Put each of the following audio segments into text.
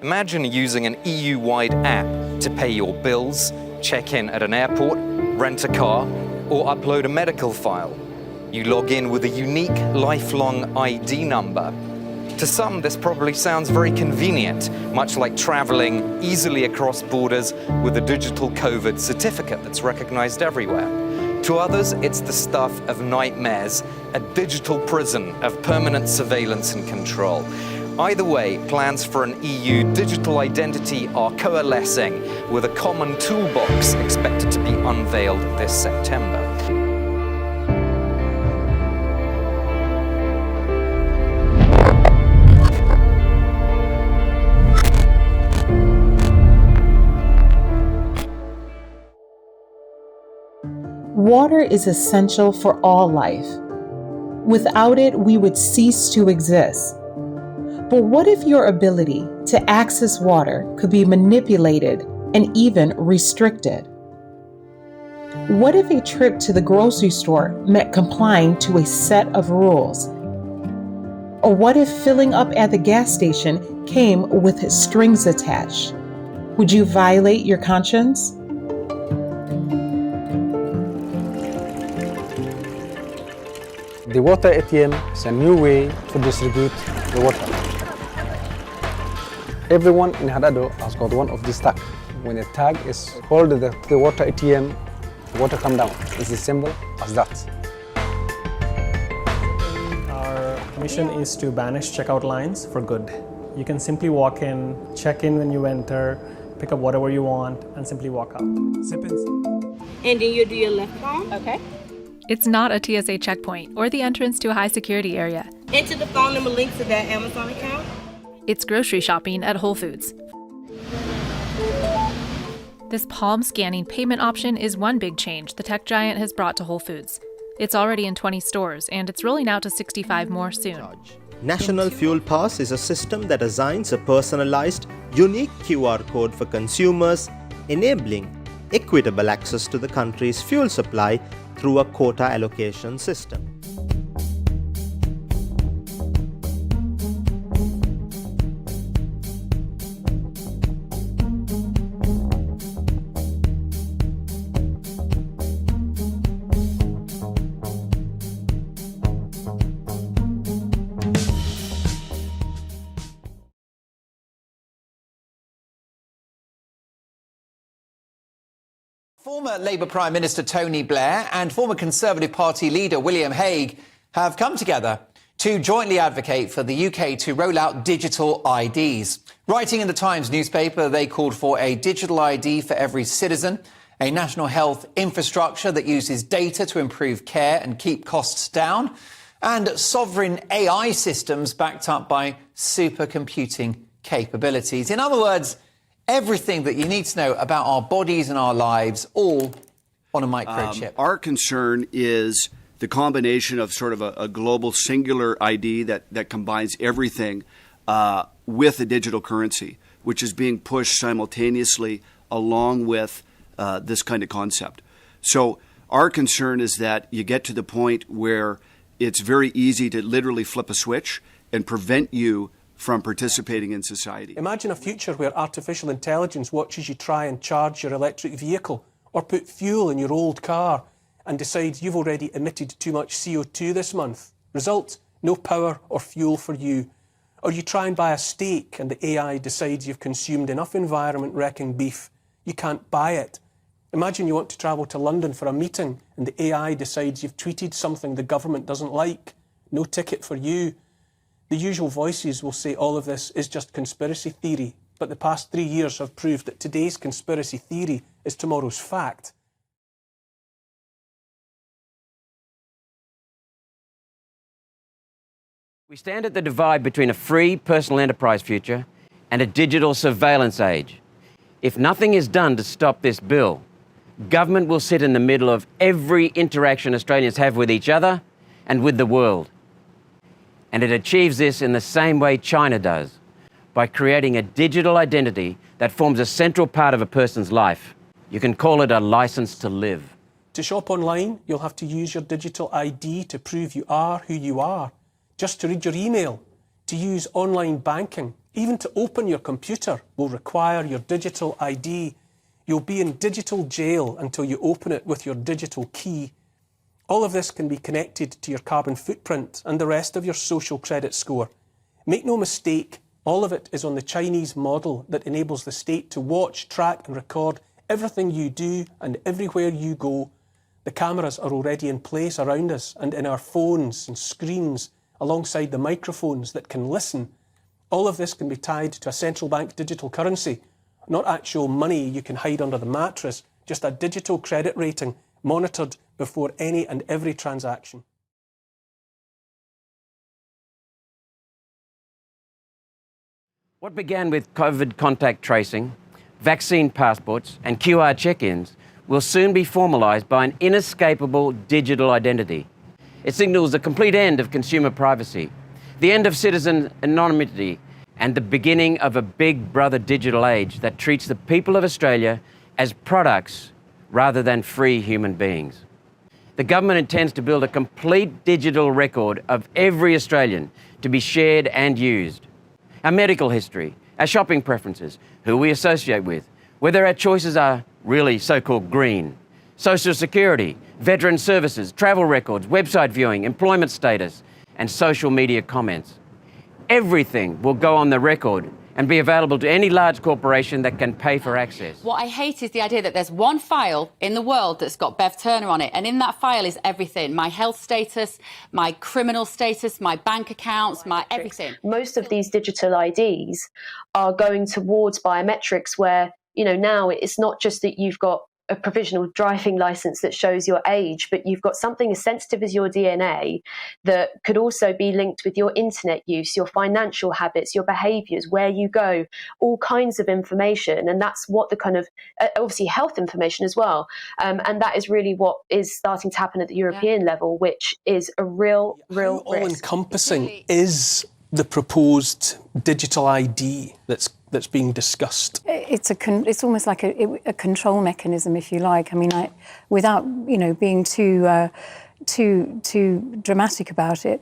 Imagine using an EU-wide app to pay your bills, check in at an airport, rent a car, or upload a medical file. You log in with a unique lifelong ID number. To some, this probably sounds very convenient, much like traveling easily across borders with a digital COVID certificate that's recognized everywhere. To others, it's the stuff of nightmares, a digital prison of permanent surveillance and control. Either way, plans for an EU digital identity are coalescing, with a common toolbox expected to be unveiled this September. Water is essential for all life. Without it, we would cease to exist. But what if your ability to access water could be manipulated and even restricted? What if a trip to the grocery store meant complying to a set of rules? Or what if filling up at the gas station came with strings attached? Would you violate your conscience? The water ATM is a new way to distribute the water. Everyone in Harado has got one of these tags. When a tag is held to the water ATM, the water comes down. It's as simple as that. Our mission is to banish checkout lines for good. You can simply walk in, check in when you enter, pick up whatever you want, and simply walk out. Zip-ins. And then you do your left palm. Okay. It's not a TSA checkpoint or the entrance to a high security area. Enter the phone number linked to that Amazon account. It's grocery shopping at Whole Foods. This palm scanning payment option is one big change the tech giant has brought to Whole Foods. It's already in 20 stores, and it's rolling out to 65 more soon. National Fuel Pass is a system that assigns a personalized, unique QR code for consumers, enabling equitable access to the country's fuel supply through a quota allocation system. Former Labour Prime Minister Tony Blair and former Conservative Party leader William Hague have come together to jointly advocate for the UK to roll out digital IDs. Writing in the Times newspaper, they called for a digital ID for every citizen, a national health infrastructure that uses data to improve care and keep costs down, and sovereign AI systems backed up by supercomputing capabilities. In other words, everything that you need to know about our bodies and our lives, all on a microchip. Our concern is the combination of sort of a global singular ID that combines everything with a digital currency, which is being pushed simultaneously along with this kind of concept. So our concern is that you get to the point where it's very easy to literally flip a switch and prevent you from participating in society. Imagine a future where artificial intelligence watches you try and charge your electric vehicle or put fuel in your old car and decides you've already emitted too much CO2 this month. Result, no power or fuel for you. Or you try and buy a steak and the AI decides you've consumed enough environment-wrecking beef, you can't buy it. Imagine you want to travel to London for a meeting and the AI decides you've tweeted something the government doesn't like. No ticket for you. The usual voices will say all of this is just conspiracy theory, but the past 3 years have proved that today's conspiracy theory is tomorrow's fact. We stand at the divide between a free personal enterprise future and a digital surveillance age. If nothing is done to stop this bill, government will sit in the middle of every interaction Australians have with each other and with the world. And it achieves this in the same way China does, by creating a digital identity that forms a central part of a person's life. You can call it a license to live. To shop online, you'll have to use your digital ID to prove you are who you are. Just to read your email, to use online banking, Even to open your computer will require your digital ID. You'll be in digital jail until you open it with your digital key. All of this can be connected to your carbon footprint and the rest of your social credit score. Make no mistake, all of it is on the Chinese model that enables the state to watch, track and record everything you do and everywhere you go. The cameras are already in place around us and in our phones and screens alongside the microphones that can listen. All of this can be tied to a central bank digital currency, not actual money you can hide under the mattress, just a digital credit rating monitored before any and every transaction. What began with COVID contact tracing, vaccine passports and QR check-ins will soon be formalised by an inescapable digital identity. It signals the complete end of consumer privacy, the end of citizen anonymity, and the beginning of a big brother digital age that treats the people of Australia as products rather than free human beings. The government intends to build a complete digital record of every Australian to be shared and used. Our medical history, our shopping preferences, who we associate with, whether our choices are really so-called green, social security, veteran services, travel records, website viewing, employment status, and social media comments. Everything will go on the record and be available to any large corporation that can pay for access. What I hate is the idea that there's one file in the world that's got Bev Turner on it, and in that file is everything. My health status, my criminal status, my bank accounts, my everything. Most of these digital IDs are going towards biometrics where, you know, now it's not just that you've got a provisional driving license that shows your age, but you've got something as sensitive as your DNA that could also be linked with your internet use, your financial habits, your behaviors, where you go, all kinds of information. And that's what the kind of, obviously health information as well. And that is really what is starting to happen at the European level, which is a real risk. All-encompassing is the proposed digital ID that's being discussed? It's almost like a control mechanism, if you like. I mean, without being too dramatic about it,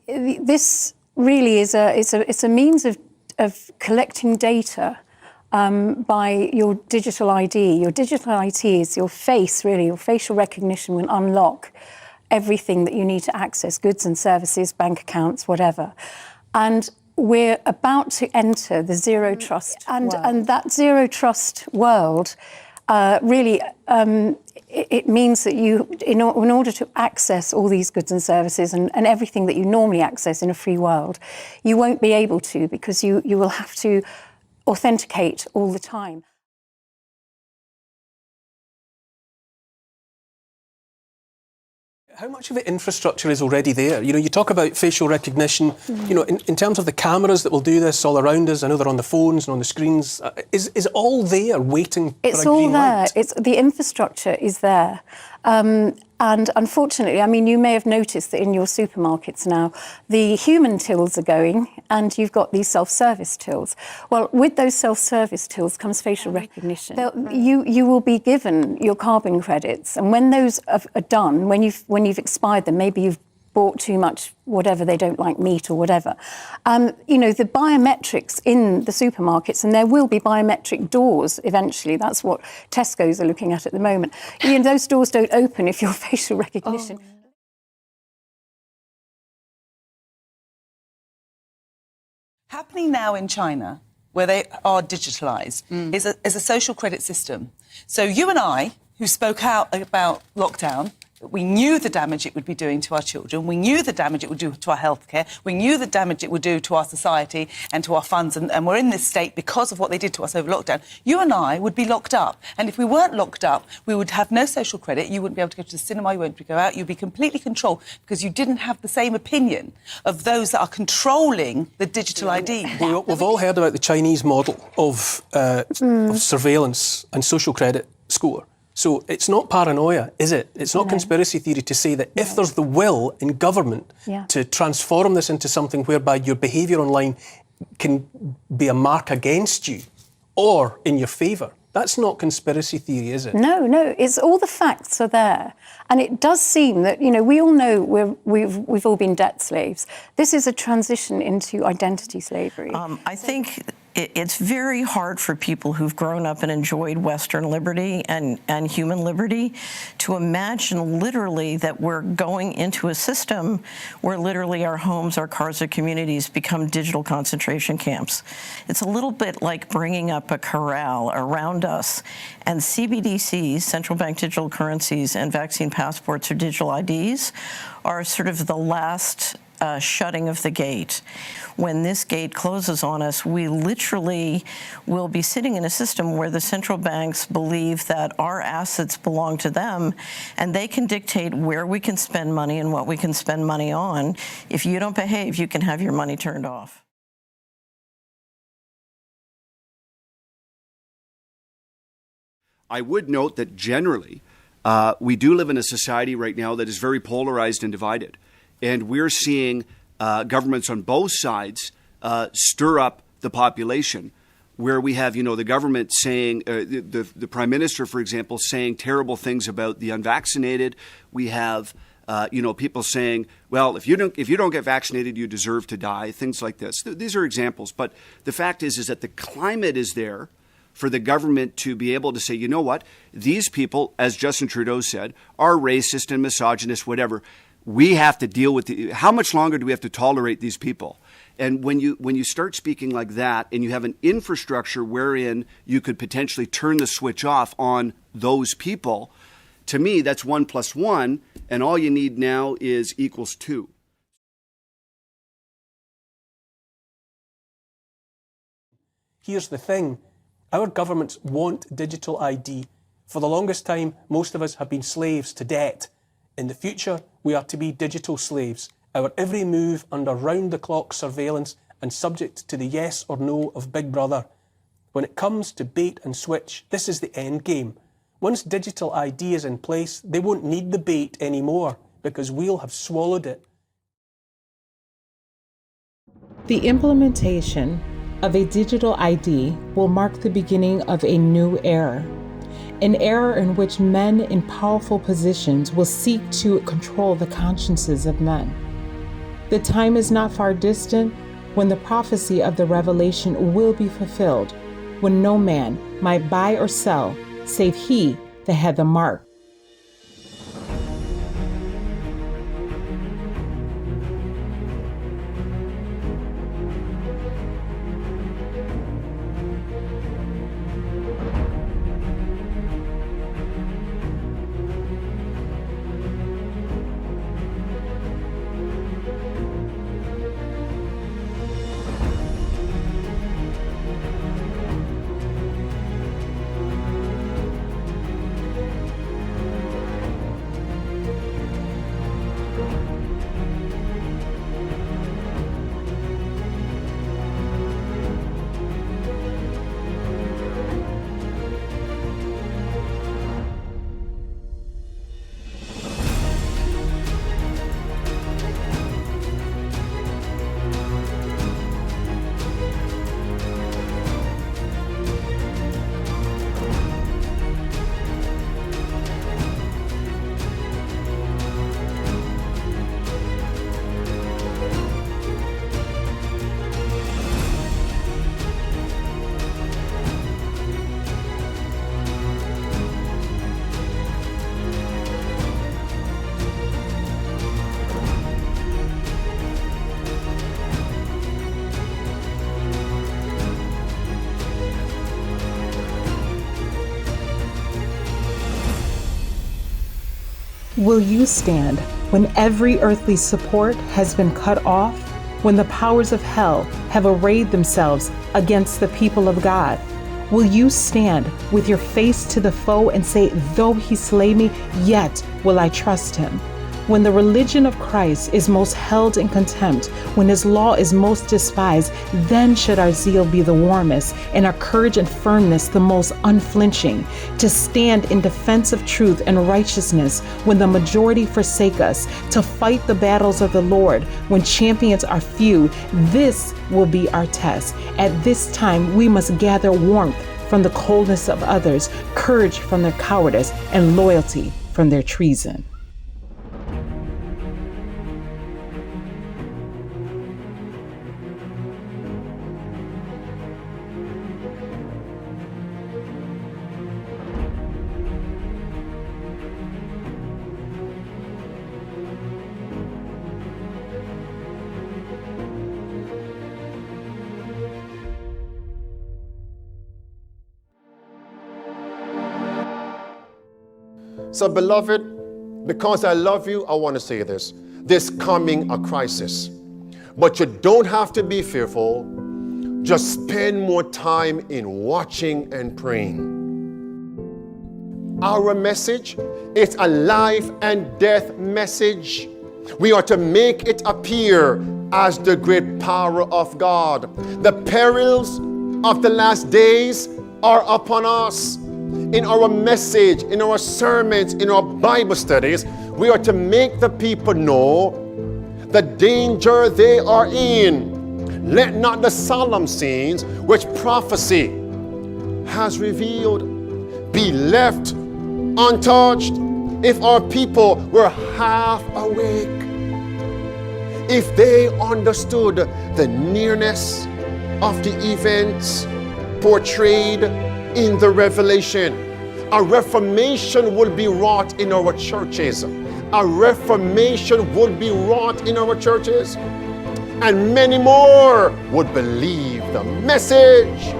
this really is a means of collecting data by your digital ID. Your digital ID is your face, really. Your facial recognition will unlock everything that you need to access, goods and services, bank accounts, whatever. And we're about to enter the zero trust world. And that zero trust world really, it means that you, in order to access all these goods and services and everything that you normally access in a free world, you won't be able to, because you will have to authenticate all the time. How much of the infrastructure is already there? You know, you talk about facial recognition, you know, in terms of the cameras that will do this all around us. I know they're on the phones and on the screens. Is all there waiting for a green light? It's all there. The infrastructure is there. And unfortunately, I mean, you may have noticed that in your supermarkets now, the human tills are going and you've got these self-service tills. Well, with those self-service tills comes facial recognition. You will be given your carbon credits, and when those are done, when you've expired them, maybe you've bought too much, whatever, they don't like meat or whatever. The biometrics in the supermarkets, and there will be biometric doors eventually. That's what Tesco's are looking at the moment. Those doors don't open if you're facial recognition. Happening now in China, where they are digitalised, is a social credit system. So you and I, who spoke out about lockdown, we knew the damage it would be doing to our children. We knew the damage it would do to our healthcare. We knew the damage it would do to our society and to our funds. And we're in this state because of what they did to us over lockdown. You and I would be locked up. And if we weren't locked up, we would have no social credit. You wouldn't be able to go to the cinema. You wouldn't be able to go out. You'd be completely controlled because you didn't have the same opinion of those that are controlling the digital ID. We've all heard about the Chinese model of surveillance and social credit score. So it's not paranoia, is it? It's not conspiracy theory to say that if there's the will in government to transform this into something whereby your behaviour online can be a mark against you or in your favour, That's not conspiracy theory, is it? No, it's all the facts are there. And it does seem that, we all know we've all been debt slaves. This is a transition into identity slavery. I think it's very hard for people who've grown up and enjoyed Western liberty and human liberty to imagine literally that we're going into a system where literally our homes, our cars, our communities become digital concentration camps. It's a little bit like bringing up a corral around us, and CBDCs, central bank digital currencies, and vaccine passports or digital IDs are sort of the last shutting of the gate. When this gate closes on us, we literally will be sitting in a system where the central banks believe that our assets belong to them, and they can dictate where we can spend money and what we can spend money on. If you don't behave, you can have your money turned off. I would note that generally, we do live in a society right now that is very polarized and divided. And we're seeing governments on both sides stir up the population, where we have, the government saying, the Prime Minister, for example, saying terrible things about the unvaccinated. We have, people saying, well, if you don't get vaccinated, you deserve to die, things like this. These are examples. But the fact is that the climate is there for the government to be able to say, you know what, these people, as Justin Trudeau said, are racist and misogynist, whatever. We have to deal with how much longer do we have to tolerate these people? And when you start speaking like that, and you have an infrastructure wherein you could potentially turn the switch off on those people, to me, that's 1 + 1, and all you need now is equals 2. Here's the thing. Our governments want digital ID. For the longest time, most of us have been slaves to debt. In the future, we are to be digital slaves, our every move under round-the-clock surveillance and subject to the yes or no of Big Brother. When it comes to bait and switch, this is the end game. Once digital ID is in place, they won't need the bait anymore because we'll have swallowed it. The implementation of a digital ID will mark the beginning of a new era. An era in which men in powerful positions will seek to control the consciences of men. The time is not far distant when the prophecy of the revelation will be fulfilled, when no man might buy or sell save he that had the mark. Will you stand when every earthly support has been cut off, when the powers of hell have arrayed themselves against the people of God? Will you stand with your face to the foe and say, though he slay me, yet will I trust him? When the religion of Christ is most held in contempt, when his law is most despised, then should our zeal be the warmest and our courage and firmness the most unflinching, to stand in defense of truth and righteousness when the majority forsake us, to fight the battles of the Lord when champions are few. This will be our test. At this time, we must gather warmth from the coldness of others, courage from their cowardice, and loyalty from their treason. So, beloved, because I love you, I want to say this. There's coming a crisis. But you don't have to be fearful. Just spend more time in watching and praying. Our message is a life and death message. We are to make it appear as the great power of God. The perils of the last days are upon us. In our message, in our sermons, in our Bible studies, we are to make the people know the danger they are in. Let not the solemn scenes which prophecy has revealed be left untouched. If our people were half awake, if they understood the nearness of the events portrayed in the Revelation, a reformation would be wrought in our churches. A reformation would be wrought in our churches, and many more would believe the message.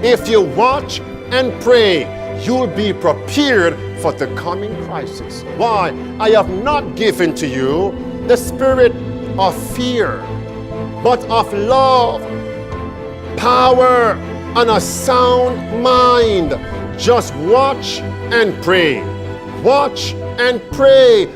If you watch and pray, you'll be prepared for the coming crisis. Why? I have not given to you the spirit of fear, but of love, power, and a sound mind. Just watch and pray. Watch and pray.